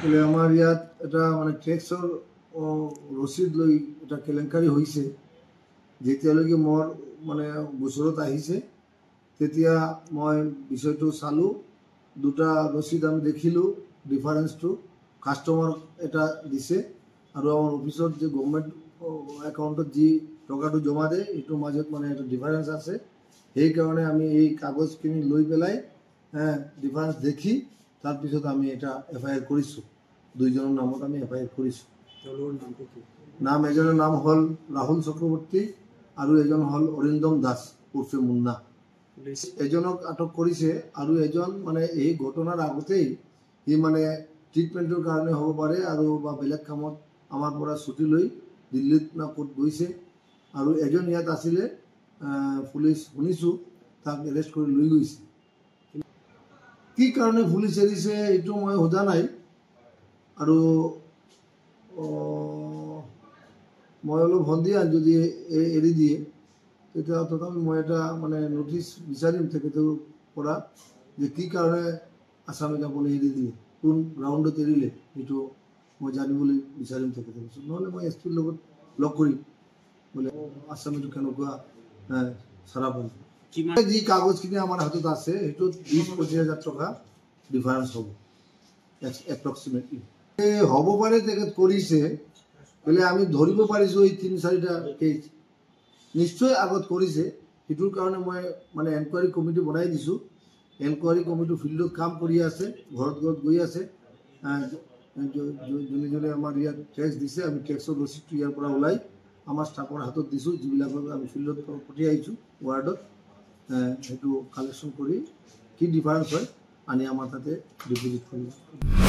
কেলে আমাৰ ইয়াত এটা মানে টেক্সৰ ৰচিদ লৈ এটা কেলেংকাৰী হৈছে। যেতিয়ালৈকে মোৰ মানে গোচৰত আহিছে তেতিয়া মই বিষয়টো চালোঁ, দুটা ৰচিদ আমি দেখিলোঁ, ডিফাৰেঞ্চটো কাষ্টমাৰ এটা দিছে আৰু আমাৰ অফিচত যে গভৰ্ণমেণ্ট একাউণ্টত যি টকাটো জমা দিয়ে এইটোৰ মাজত মানে এটা ডিফাৰেঞ্চ আছে। সেইকাৰণে আমি এই কাগজখিনি লৈ পেলাই ডিফাৰেঞ্চ দেখি তাৰপিছত আমি এটা FIR কৰিছোঁ। দুইজনৰ নামত আমি FIR কৰিছোঁ। নাম এজনৰ নাম হ'ল ৰাহুল চক্ৰৱৰ্তী আৰু এজন হ'ল অৰিন্দম দাস উৰ্ফে মুন্না। এজনক আটক কৰিছে আৰু এজন মানে এই ঘটনাৰ আগতেই সি মানে ট্ৰিটমেণ্টৰ কাৰণে হ'ব পাৰে আৰু বা বেলেগ কামত আমাৰ পৰা ছুটি লৈ দিল্লীত না ক'ত গৈছে আৰু এজন ইয়াত আছিলে, পুলিচ শুনিছোঁ তাক এৰেষ্ট কৰি লৈ গৈছে। কি কাৰণে পুলিচ এৰিছে এইটো মই সোধা নাই আৰু মই অলপ সন্ধিয়া যদি এৰি দিয়ে তেতিয়া তথাপি মই এটা মানে নটিচ বিচাৰিম তেখেতৰ পৰা যে কি কাৰণে আসামিক আপুনি এৰি দিলে, কোন গ্ৰাউণ্ডত এৰিলে সেইটো মই জানিবলৈ বিচাৰিম তেখেতৰ পিছত। নহ'লে মই SPৰ লগত লগ কৰিম বোলে আসামিটো কেনেকুৱা চাৰা পালে। যি কাগজখিনি আমাৰ হাতত আছে সেইটোত 20-25,000 টকা ডিফাৰেঞ্চ হ'ব এপ্ৰক্সিমেটলি। হ'ব পাৰে তেখেত কৰিছে বোলে আমি ধৰিব পাৰিছোঁ এই 3-4টা কেছ নিশ্চয় আগত কৰিছে। সেইটোৰ কাৰণে মই মানে এনকুৱাৰী কমিটি বনাই দিছোঁ। এনকুৱাৰী কমিটি ফিল্ডত কাম কৰি আছে, ঘৰত ঘৰত গৈ আছে। যোনে যোনে আমাৰ ইয়াত টেক্স দিছে আমি টেক্সৰ ৰচিদটো ইয়াৰ পৰা ওলাই আমাৰ ষ্টাফৰ হাতত দিছোঁ, যিবিলাকক আমি ফিল্ডত পঠিয়াই আহিছোঁ ৱাৰ্ডত। সেইটো কালেকশ্যন কৰি কি ডিফাৰেঞ্চ হয় আনি আমাৰ তাতে ডিপজিট কৰিব।